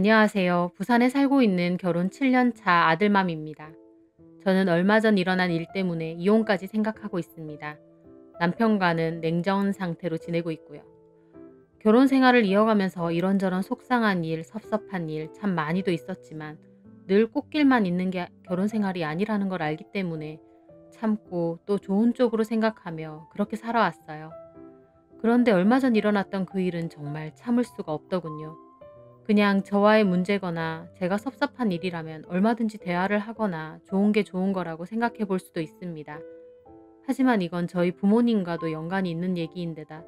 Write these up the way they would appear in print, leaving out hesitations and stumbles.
안녕하세요. 부산에 살고 있는 결혼 7년 차 아들맘입니다. 저는 얼마 전 일어난 일 때문에 이혼까지 생각하고 있습니다. 남편과는 냉전 상태로 지내고 있고요. 결혼 생활을 이어가면서 이런저런 속상한 일, 섭섭한 일 참 많이도 있었지만 늘 꽃길만 있는 게 결혼 생활이 아니라는 걸 알기 때문에 참고 또 좋은 쪽으로 생각하며 그렇게 살아왔어요. 그런데 얼마 전 일어났던 그 일은 정말 참을 수가 없더군요. 그냥 저와의 문제거나 제가 섭섭한 일이라면 얼마든지 대화를 하거나 좋은 게 좋은 거라고 생각해 볼 수도 있습니다. 하지만 이건 저희 부모님과도 연관이 있는 얘기인데다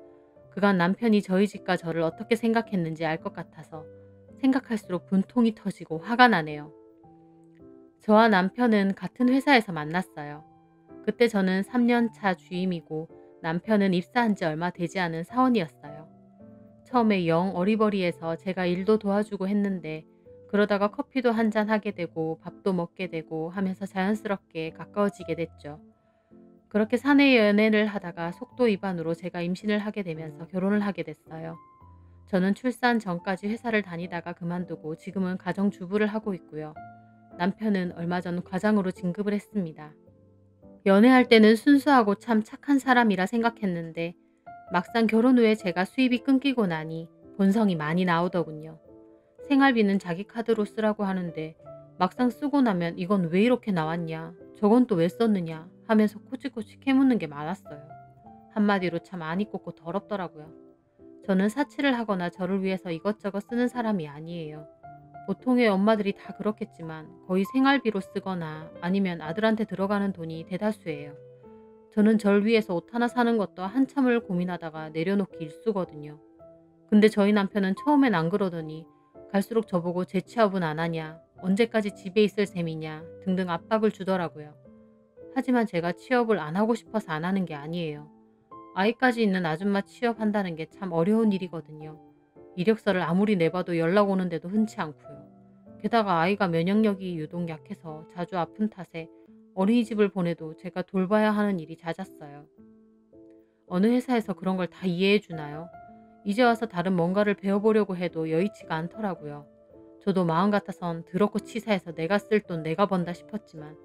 그간 남편이 저희 집과 저를 어떻게 생각했는지 알 것 같아서 생각할수록 분통이 터지고 화가 나네요. 저와 남편은 같은 회사에서 만났어요. 그때 저는 3년 차 주임이고 남편은 입사한 지 얼마 되지 않은 사원이었어요. 처음에 영 어리버리해서 제가 일도 도와주고 했는데 그러다가 커피도 한잔 하게 되고 밥도 먹게 되고 하면서 자연스럽게 가까워지게 됐죠. 그렇게 사내 연애를 하다가 속도 위반으로 제가 임신을 하게 되면서 결혼을 하게 됐어요. 저는 출산 전까지 회사를 다니다가 그만두고 지금은 가정주부를 하고 있고요. 남편은 얼마 전 과장으로 진급을 했습니다. 연애할 때는 순수하고 참 착한 사람이라 생각했는데 막상 결혼 후에 제가 수입이 끊기고 나니 본성이 많이 나오더군요. 생활비는 자기 카드로 쓰라고 하는데 막상 쓰고 나면 이건 왜 이렇게 나왔냐, 저건 또 왜 썼느냐 하면서 꼬치꼬치 캐묻는 게 많았어요. 한마디로 참 안이 꽂고 더럽더라고요. 저는 사치를 하거나 저를 위해서 이것저것 쓰는 사람이 아니에요. 보통의 엄마들이 다 그렇겠지만 거의 생활비로 쓰거나 아니면 아들한테 들어가는 돈이 대다수예요. 저는 절 위해서 옷 하나 사는 것도 한참을 고민하다가 내려놓기 일쑤거든요. 근데 저희 남편은 처음엔 안 그러더니 갈수록 저보고 재취업은 안 하냐, 언제까지 집에 있을 셈이냐 등등 압박을 주더라고요. 하지만 제가 취업을 안 하고 싶어서 안 하는 게 아니에요. 아이까지 있는 아줌마 취업한다는 게 참 어려운 일이거든요. 이력서를 아무리 내봐도 연락 오는데도 흔치 않고요. 게다가 아이가 면역력이 유독 약해서 자주 아픈 탓에 어린이집을 보내도 제가 돌봐야 하는 일이 잦았어요. 어느 회사에서 그런 걸 다 이해해 주나요? 이제 와서 다른 뭔가를 배워보려고 해도 여의치가 않더라고요. 저도 마음 같아선 더럽고 치사해서 내가 쓸 돈 내가 번다 싶었지만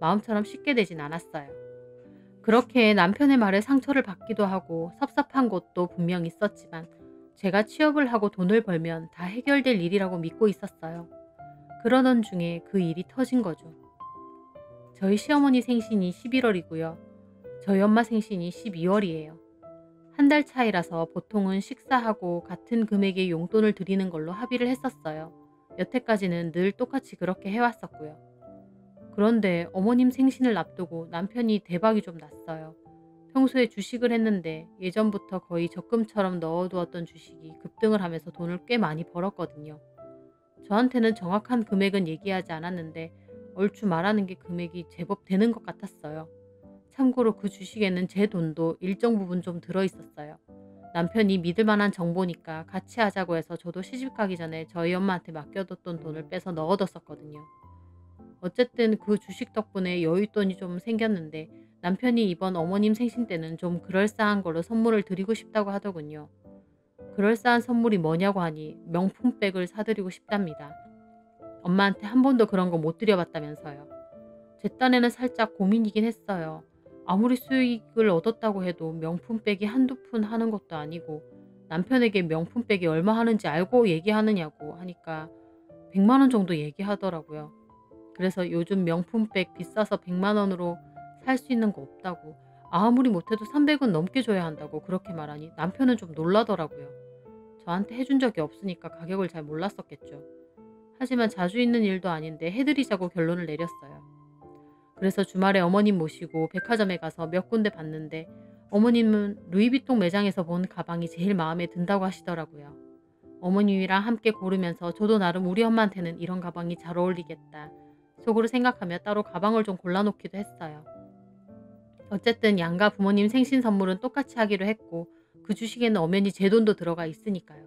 마음처럼 쉽게 되진 않았어요. 그렇게 남편의 말에 상처를 받기도 하고 섭섭한 곳도 분명 있었지만 제가 취업을 하고 돈을 벌면 다 해결될 일이라고 믿고 있었어요. 그러던 중에 그 일이 터진 거죠. 저희 시어머니 생신이 11월이고요. 저희 엄마 생신이 12월이에요. 한 달 차이라서 보통은 식사하고 같은 금액의 용돈을 드리는 걸로 합의를 했었어요. 여태까지는 늘 똑같이 그렇게 해왔었고요. 그런데 어머님 생신을 앞두고 남편이 대박이 좀 났어요. 평소에 주식을 했는데 예전부터 거의 적금처럼 넣어두었던 주식이 급등을 하면서 돈을 꽤 많이 벌었거든요. 저한테는 정확한 금액은 얘기하지 않았는데 얼추 말하는 게 금액이 제법 되는 것 같았어요. 참고로 그 주식에는 제 돈도 일정 부분 좀 들어있었어요. 남편이 믿을 만한 정보니까 같이 하자고 해서 저도 시집 가기 전에 저희 엄마한테 맡겨뒀던 돈을 빼서 넣어뒀었거든요. 어쨌든 그 주식 덕분에 여윳돈이 좀 생겼는데 남편이 이번 어머님 생신 때는 좀 그럴싸한 걸로 선물을 드리고 싶다고 하더군요. 그럴싸한 선물이 뭐냐고 하니 명품백을 사드리고 싶답니다. 엄마한테 한 번도 그런 거 못 드려봤다면서요. 제 딴에는 살짝 고민이긴 했어요. 아무리 수익을 얻었다고 해도 명품백이 한두 푼 하는 것도 아니고 남편에게 명품백이 얼마 하는지 알고 얘기하느냐고 하니까 100만 원 정도 얘기하더라고요. 그래서 요즘 명품백 비싸서 100만 원으로 살 수 있는 거 없다고 아무리 못해도 300은 넘게 줘야 한다고 그렇게 말하니 남편은 좀 놀라더라고요. 저한테 해준 적이 없으니까 가격을 잘 몰랐었겠죠. 하지만 자주 있는 일도 아닌데 해드리자고 결론을 내렸어요. 그래서 주말에 어머님 모시고 백화점에 가서 몇 군데 봤는데 어머님은 루이비통 매장에서 본 가방이 제일 마음에 든다고 하시더라고요. 어머님이랑 함께 고르면서 저도 나름 우리 엄마한테는 이런 가방이 잘 어울리겠다 속으로 생각하며 따로 가방을 좀 골라놓기도 했어요. 어쨌든 양가 부모님 생신 선물은 똑같이 하기로 했고 그 주식에는 엄연히 제 돈도 들어가 있으니까요.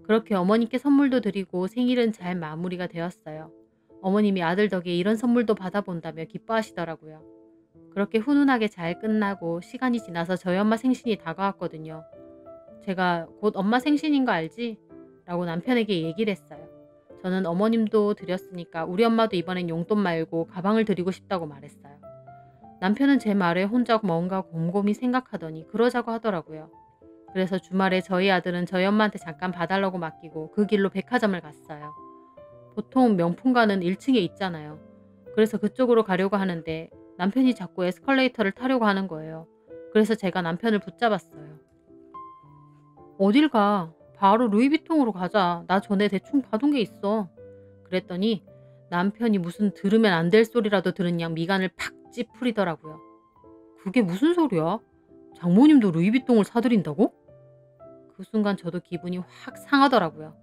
그렇게 어머님께 선물도 드리고 생일은 잘 마무리가 되었어요. 어머님이 아들 덕에 이런 선물도 받아본다며 기뻐하시더라고요. 그렇게 훈훈하게 잘 끝나고 시간이 지나서 저희 엄마 생신이 다가왔거든요. 제가 곧 엄마 생신인 거 알지? 라고 남편에게 얘기를 했어요. 저는 어머님도 드렸으니까 우리 엄마도 이번엔 용돈 말고 가방을 드리고 싶다고 말했어요. 남편은 제 말에 혼자 뭔가 곰곰이 생각하더니 그러자고 하더라고요. 그래서 주말에 저희 아들은 저희 엄마한테 잠깐 봐달라고 맡기고 그 길로 백화점을 갔어요. 보통 명품관은 1층에 있잖아요. 그래서 그쪽으로 가려고 하는데 남편이 자꾸 에스컬레이터를 타려고 하는 거예요. 그래서 제가 남편을 붙잡았어요. 어딜 가? 바로 루이비통으로 가자. 나 전에 대충 봐둔 게 있어. 그랬더니 남편이 무슨 들으면 안 될 소리라도 들은 양 미간을 팍 찌푸리더라고요. 그게 무슨 소리야? 장모님도 루이비통을 사드린다고? 그 순간 저도 기분이 확 상하더라고요.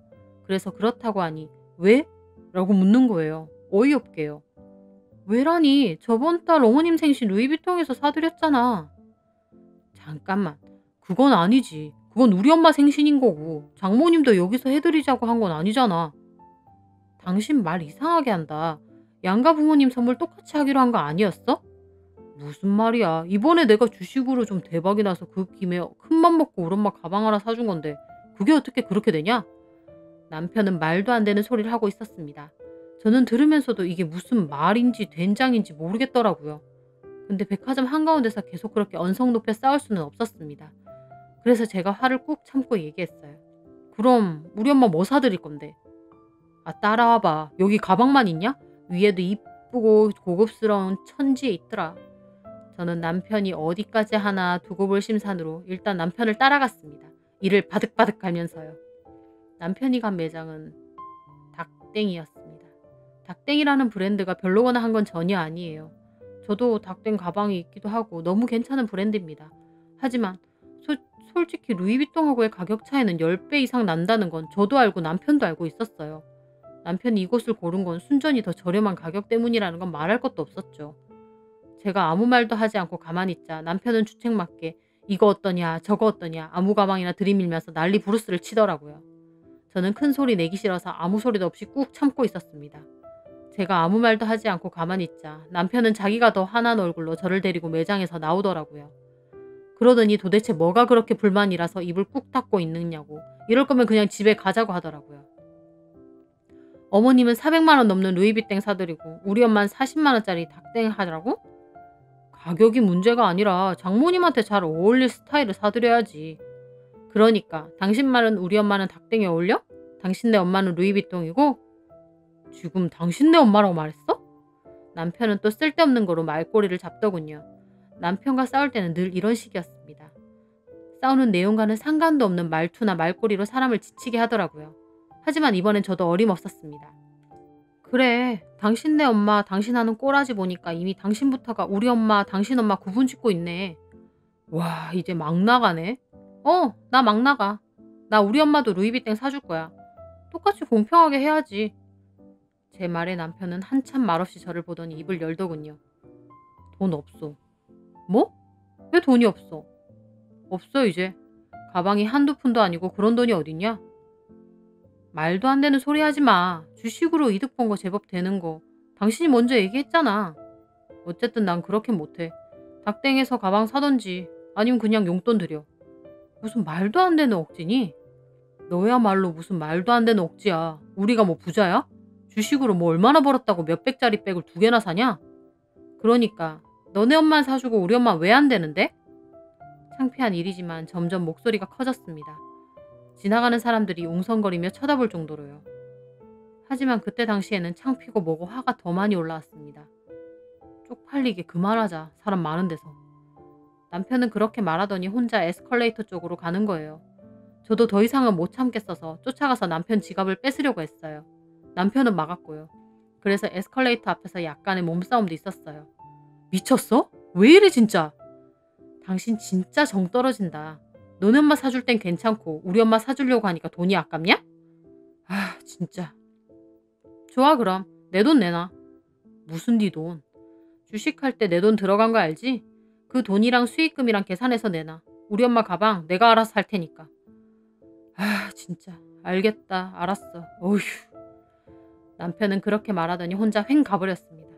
그래서 그렇다고 하니 왜? 라고 묻는 거예요. 어이없게요. 왜라니? 저번 달 어머님 생신 루이비통에서 사드렸잖아. 잠깐만. 그건 아니지. 그건 우리 엄마 생신인 거고 장모님도 여기서 해드리자고 한 건 아니잖아. 당신 말 이상하게 한다. 양가 부모님 선물 똑같이 하기로 한 거 아니었어? 무슨 말이야. 이번에 내가 주식으로 좀 대박이 나서 그 김에 큰맘 먹고 우리 엄마 가방 하나 사준 건데 그게 어떻게 그렇게 되냐? 남편은 말도 안 되는 소리를 하고 있었습니다. 저는 들으면서도 이게 무슨 말인지 된장인지 모르겠더라고요. 근데 백화점 한가운데서 계속 그렇게 언성 높여 싸울 수는 없었습니다. 그래서 제가 화를 꾹 참고 얘기했어요. 그럼 우리 엄마 뭐 사드릴 건데? 아, 따라와봐. 여기 가방만 있냐? 위에도 이쁘고 고급스러운 천지에 있더라. 저는 남편이 어디까지 하나 두고 볼 심산으로 일단 남편을 따라갔습니다. 이를 바득바득 갈면서요. 남편이 간 매장은 닥땡이었습니다. 닥땡이라는 브랜드가 별로거나 한 건 전혀 아니에요. 저도 닥땡 가방이 있기도 하고 너무 괜찮은 브랜드입니다. 하지만 솔직히 루이비통하고의 가격 차이는 10배 이상 난다는 건 저도 알고 남편도 알고 있었어요. 남편이 이곳을 고른 건 순전히 더 저렴한 가격 때문이라는 건 말할 것도 없었죠. 제가 아무 말도 하지 않고 가만히 있자 남편은 주책맞게 이거 어떠냐 저거 어떠냐 아무 가방이나 들이밀면서 난리 부르스를 치더라고요. 저는 큰 소리 내기 싫어서 아무 소리도 없이 꾹 참고 있었습니다. 제가 아무 말도 하지 않고 가만히 있자 남편은 자기가 더 화난 얼굴로 저를 데리고 매장에서 나오더라고요. 그러더니 도대체 뭐가 그렇게 불만이라서 입을 꾹 닫고 있느냐고 이럴 거면 그냥 집에 가자고 하더라고요. 어머님은 400만 원 넘는 루이비땡 사드리고 우리 엄마는 40만 원짜리 닥땡 하더라고? 가격이 문제가 아니라 장모님한테 잘 어울릴 스타일을 사드려야지. 그러니까 당신 말은 우리 엄마는 닥땡이 어울려? 당신네 엄마는 루이비통이고? 지금 당신네 엄마라고 말했어? 남편은 또 쓸데없는 거로 말꼬리를 잡더군요. 남편과 싸울 때는 늘 이런 식이었습니다. 싸우는 내용과는 상관도 없는 말투나 말꼬리로 사람을 지치게 하더라고요. 하지만 이번엔 저도 어림없었습니다. 그래, 당신네 엄마 당신하는 꼬라지 보니까 이미 당신부터가 우리 엄마 당신 엄마 구분 짓고 있네. 와, 이제 막 나가네. 나 막 나가. 나 우리 엄마도 루이비땡 사줄 거야. 똑같이 공평하게 해야지. 제 말에 남편은 한참 말없이 저를 보더니 입을 열더군요. 돈 없어. 뭐? 왜 돈이 없어? 없어 이제. 가방이 한두 푼도 아니고 그런 돈이 어딨냐? 말도 안 되는 소리 하지 마. 주식으로 이득 본 거 제법 되는 거. 당신이 먼저 얘기했잖아. 어쨌든 난 그렇게 못해. 닥땡에서 가방 사던지 아니면 그냥 용돈 드려. 무슨 말도 안 되는 억지니? 너야말로 무슨 말도 안 되는 억지야. 우리가 뭐 부자야? 주식으로 뭐 얼마나 벌었다고 몇백짜리 백을 2개나 사냐? 그러니까 너네 엄마는 사주고 우리 엄마 왜 안 되는데? 창피한 일이지만 점점 목소리가 커졌습니다. 지나가는 사람들이 웅성거리며 쳐다볼 정도로요. 하지만 그때 당시에는 창피고 뭐고 화가 더 많이 올라왔습니다. 쪽팔리게 그만하자. 사람 많은 데서. 남편은 그렇게 말하더니 혼자 에스컬레이터 쪽으로 가는 거예요. 저도 더 이상은 못 참겠어서 쫓아가서 남편 지갑을 뺏으려고 했어요. 남편은 막았고요. 그래서 에스컬레이터 앞에서 약간의 몸싸움도 있었어요. 미쳤어? 왜 이래 진짜? 당신 진짜 정 떨어진다. 너네 엄마 사줄 땐 괜찮고 우리 엄마 사주려고 하니까 돈이 아깝냐? 아 진짜. 좋아 그럼 내 돈 내놔. 무슨 네 돈? 주식할 때 내 돈 들어간 거 알지? 그 돈이랑 수익금이랑 계산해서 내놔. 우리 엄마 가방 내가 알아서 살 테니까. 아 진짜 알겠다 알았어. 어휴. 남편은 그렇게 말하더니 혼자 휑 가버렸습니다.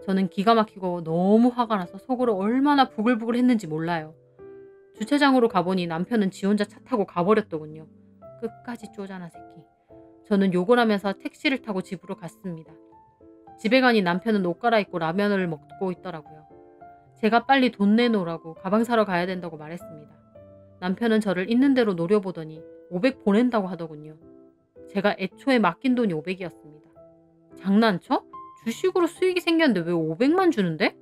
저는 기가 막히고 너무 화가 나서 속으로 얼마나 부글부글 했는지 몰라요. 주차장으로 가보니 남편은 지 혼자 차 타고 가버렸더군요. 끝까지 쪼잔한 새끼. 저는 욕을 하면서 택시를 타고 집으로 갔습니다. 집에 가니 남편은 옷 갈아입고 라면을 먹고 있더라고요. 제가 빨리 돈 내놓으라고 가방 사러 가야 된다고 말했습니다. 남편은 저를 있는 대로 노려보더니 500 보낸다고 하더군요. 제가 애초에 맡긴 돈이 500이었습니다. 장난쳐? 주식으로 수익이 생겼는데 왜 500만 주는데?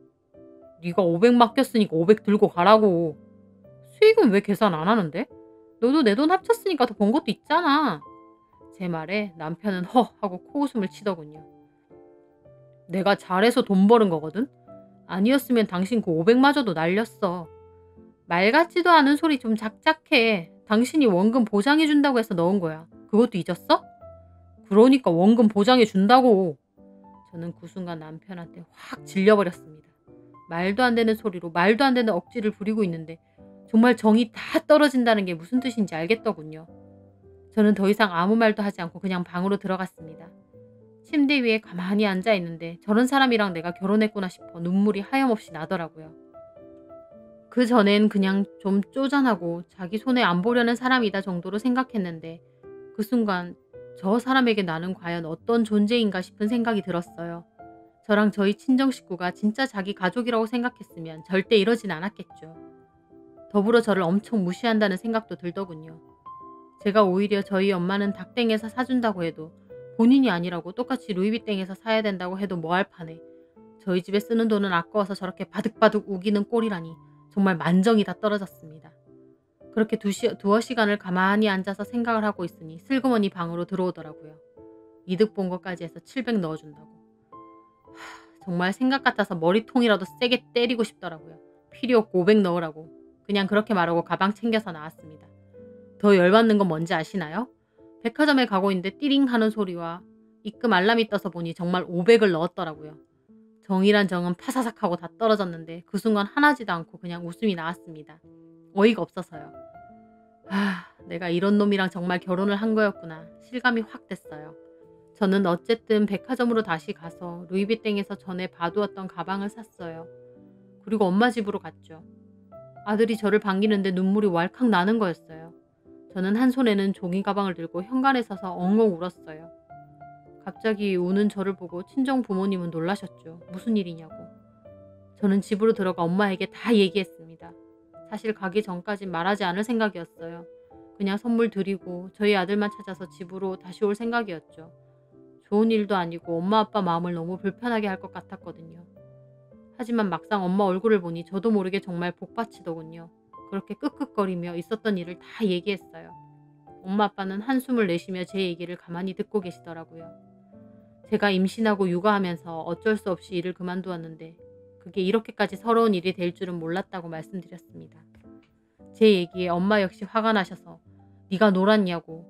네가 500 맡겼으니까 500 들고 가라고. 수익은 왜 계산 안 하는데? 너도 내 돈 합쳤으니까 더 번 것도 있잖아. 제 말에 남편은 허 하고 코웃음을 치더군요. 내가 잘해서 돈 버는 거거든? 아니었으면 당신 그 500마저도 날렸어. 말 같지도 않은 소리 좀 작작해. 당신이 원금 보장해준다고 해서 넣은 거야. 그것도 잊었어? 그러니까 원금 보장해준다고. 저는 그 순간 남편한테 확 질려버렸습니다. 말도 안 되는 소리로 말도 안 되는 억지를 부리고 있는데 정말 정이 다 떨어진다는 게 무슨 뜻인지 알겠더군요. 저는 더 이상 아무 말도 하지 않고 그냥 방으로 들어갔습니다. 침대 위에 가만히 앉아 있는데 저런 사람이랑 내가 결혼했구나 싶어 눈물이 하염없이 나더라고요. 그 전엔 그냥 좀 쪼잔하고 자기 손해 안 보려는 사람이다 정도로 생각했는데 그 순간 저 사람에게 나는 과연 어떤 존재인가 싶은 생각이 들었어요. 저랑 저희 친정 식구가 진짜 자기 가족이라고 생각했으면 절대 이러진 않았겠죠. 더불어 저를 엄청 무시한다는 생각도 들더군요. 제가 오히려 저희 엄마는 닭땡에서 사준다고 해도 본인이 아니라고 똑같이 루이비땡에서 사야 된다고 해도 뭐할 판에 저희 집에 쓰는 돈은 아까워서 저렇게 바득바득 우기는 꼴이라니 정말 만정이 다 떨어졌습니다. 그렇게 두어 시간을 가만히 앉아서 생각을 하고 있으니 슬그머니 방으로 들어오더라고요. 이득 본 것까지 해서 700 넣어준다고. 정말 생각 같아서 머리통이라도 세게 때리고 싶더라고요. 필요 없고 500 넣으라고. 그냥 그렇게 말하고 가방 챙겨서 나왔습니다. 더 열받는 건 뭔지 아시나요? 백화점에 가고 있는데 띠링 하는 소리와 입금 알람이 떠서 보니 정말 500을 넣었더라고요. 정이란 정은 파사삭 하고 다 떨어졌는데 그 순간 화나지도 않고 그냥 웃음이 나왔습니다. 어이가 없어서요. 내가 이런 놈이랑 정말 결혼을 한 거였구나. 실감이 확 됐어요. 저는 어쨌든 백화점으로 다시 가서 루이비땡에서 전에 봐두었던 가방을 샀어요. 그리고 엄마 집으로 갔죠. 아들이 저를 반기는데 눈물이 왈칵 나는 거였어요. 저는 한 손에는 종이 가방을 들고 현관에 서서 엉엉 울었어요. 갑자기 우는 저를 보고 친정 부모님은 놀라셨죠. 무슨 일이냐고. 저는 집으로 들어가 엄마에게 다 얘기했습니다. 사실 가기 전까진 말하지 않을 생각이었어요. 그냥 선물 드리고 저희 아들만 찾아서 집으로 다시 올 생각이었죠. 좋은 일도 아니고 엄마 아빠 마음을 너무 불편하게 할 것 같았거든요. 하지만 막상 엄마 얼굴을 보니 저도 모르게 정말 복받치더군요. 그렇게 끄끄거리며 있었던 일을 다 얘기했어요. 엄마 아빠는 한숨을 내쉬며 제 얘기를 가만히 듣고 계시더라고요. 제가 임신하고 육아하면서 어쩔 수 없이 일을 그만두었는데 그게 이렇게까지 서러운 일이 될 줄은 몰랐다고 말씀드렸습니다. 제 얘기에 엄마 역시 화가 나셔서 네가 놀았냐고,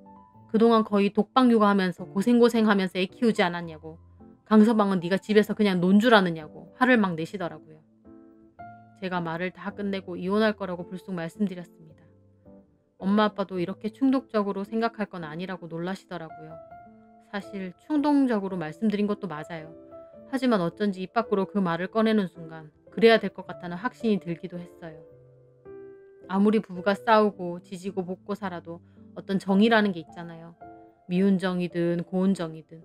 그동안 거의 독방 육아하면서 고생하면서 애 키우지 않았냐고, 강서방은 네가 집에서 그냥 논 줄 아느냐고 화를 막 내시더라고요. 제가 말을 다 끝내고 이혼할 거라고 불쑥 말씀드렸습니다. 엄마 아빠도 이렇게 충동적으로 생각할 건 아니라고 놀라시더라고요. 사실 충동적으로 말씀드린 것도 맞아요. 하지만 어쩐지 입 밖으로 그 말을 꺼내는 순간 그래야 될 것 같다는 확신이 들기도 했어요. 아무리 부부가 싸우고 지지고 볶고 살아도 어떤 정이라는 게 있잖아요. 미운 정이든 고운 정이든.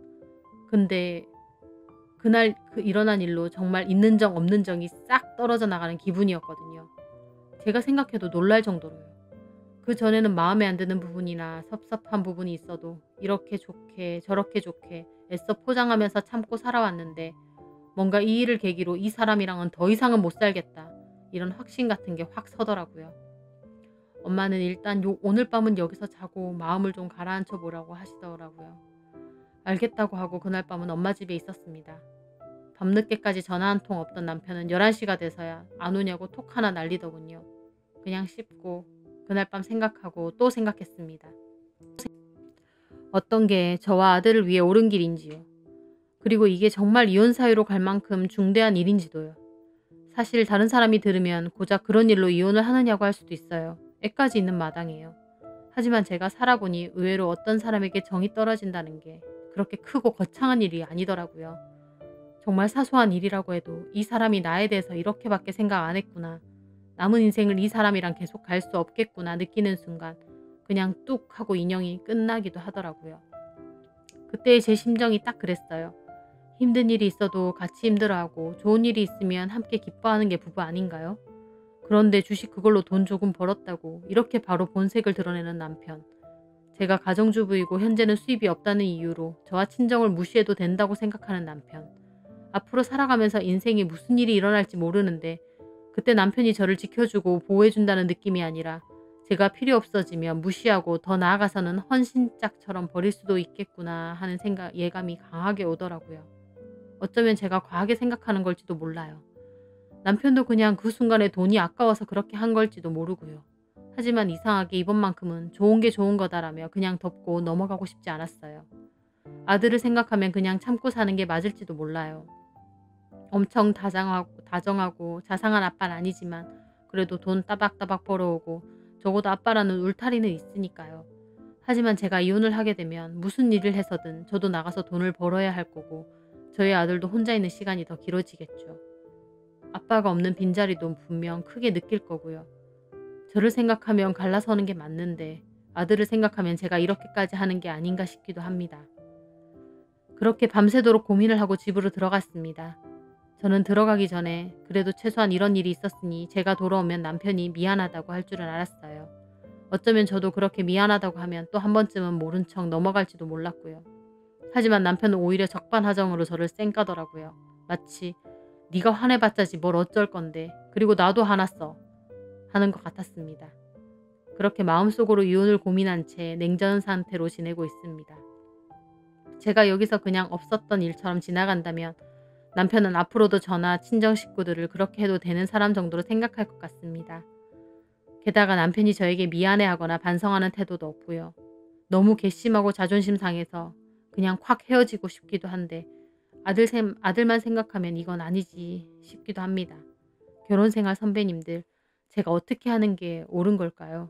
근데 그날 일어난 일로 정말 있는 정 없는 정이 싹 떨어져 나가는 기분이었거든요. 제가 생각해도 놀랄 정도로요. 그 전에는 마음에 안 드는 부분이나 섭섭한 부분이 있어도 이렇게 좋게 저렇게 좋게 애써 포장하면서 참고 살아왔는데 뭔가 이 일을 계기로 이 사람이랑은 더 이상은 못 살겠다. 이런 확신 같은 게 확 서더라고요. 엄마는 일단 오늘 밤은 여기서 자고 마음을 좀 가라앉혀 보라고 하시더라고요. 알겠다고 하고 그날 밤은 엄마 집에 있었습니다. 밤늦게까지 전화 한 통 없던 남편은 11시가 돼서야 안 오냐고 톡 하나 날리더군요. 그냥 씹고 그날 밤 생각하고 또 생각했습니다. 어떤 게 저와 아들을 위해 옳은 길인지요. 그리고 이게 정말 이혼 사유로 갈 만큼 중대한 일인지도요. 사실 다른 사람이 들으면 고작 그런 일로 이혼을 하느냐고 할 수도 있어요. 애까지 있는 마당이에요. 하지만 제가 살아보니 의외로 어떤 사람에게 정이 떨어진다는 게 그렇게 크고 거창한 일이 아니더라고요. 정말 사소한 일이라고 해도 이 사람이 나에 대해서 이렇게밖에 생각 안 했구나. 남은 인생을 이 사람이랑 계속 갈 수 없겠구나 느끼는 순간 그냥 뚝 하고 인연이 끝나기도 하더라고요. 그때의 제 심정이 딱 그랬어요. 힘든 일이 있어도 같이 힘들어하고 좋은 일이 있으면 함께 기뻐하는 게 부부 아닌가요? 그런데 주식 그걸로 돈 조금 벌었다고 이렇게 바로 본색을 드러내는 남편. 제가 가정주부이고 현재는 수입이 없다는 이유로 저와 친정을 무시해도 된다고 생각하는 남편. 앞으로 살아가면서 인생에 무슨 일이 일어날지 모르는데 그때 남편이 저를 지켜주고 보호해준다는 느낌이 아니라 제가 필요 없어지면 무시하고 더 나아가서는 헌신짝처럼 버릴 수도 있겠구나 하는 예감이 강하게 오더라고요. 어쩌면 제가 과하게 생각하는 걸지도 몰라요. 남편도 그냥 그 순간에 돈이 아까워서 그렇게 한 걸지도 모르고요. 하지만 이상하게 이번만큼은 좋은 게 좋은 거다라며 그냥 덮고 넘어가고 싶지 않았어요. 아들을 생각하면 그냥 참고 사는 게 맞을지도 몰라요. 엄청 다정하고 자상한 아빠는 아니지만 그래도 돈 따박따박 벌어오고 적어도 아빠라는 울타리는 있으니까요. 하지만 제가 이혼을 하게 되면 무슨 일을 해서든 저도 나가서 돈을 벌어야 할 거고 저희 아들도 혼자 있는 시간이 더 길어지겠죠. 아빠가 없는 빈자리도 분명 크게 느낄 거고요. 저를 생각하면 갈라서는 게 맞는데 아들을 생각하면 제가 이렇게까지 하는 게 아닌가 싶기도 합니다. 그렇게 밤새도록 고민을 하고 집으로 들어갔습니다. 저는 들어가기 전에 그래도 최소한 이런 일이 있었으니 제가 돌아오면 남편이 미안하다고 할 줄은 알았어요. 어쩌면 저도 그렇게 미안하다고 하면 또 한 번쯤은 모른 척 넘어갈지도 몰랐고요. 하지만 남편은 오히려 적반하장으로 저를 쌩까더라고요. 마치 네가 화내봤자지 뭘 어쩔 건데 그리고 나도 화났어 하는 것 같았습니다. 그렇게 마음속으로 이혼을 고민한 채 냉전 상태로 지내고 있습니다. 제가 여기서 그냥 없었던 일처럼 지나간다면 남편은 앞으로도 저나 친정 식구들을 그렇게 해도 되는 사람 정도로 생각할 것 같습니다. 게다가 남편이 저에게 미안해하거나 반성하는 태도도 없고요. 너무 괘씸하고 자존심 상해서 그냥 콱 헤어지고 싶기도 한데 아들만 생각하면 이건 아니지 싶기도 합니다. 결혼생활 선배님들, 제가 어떻게 하는 게 옳은 걸까요?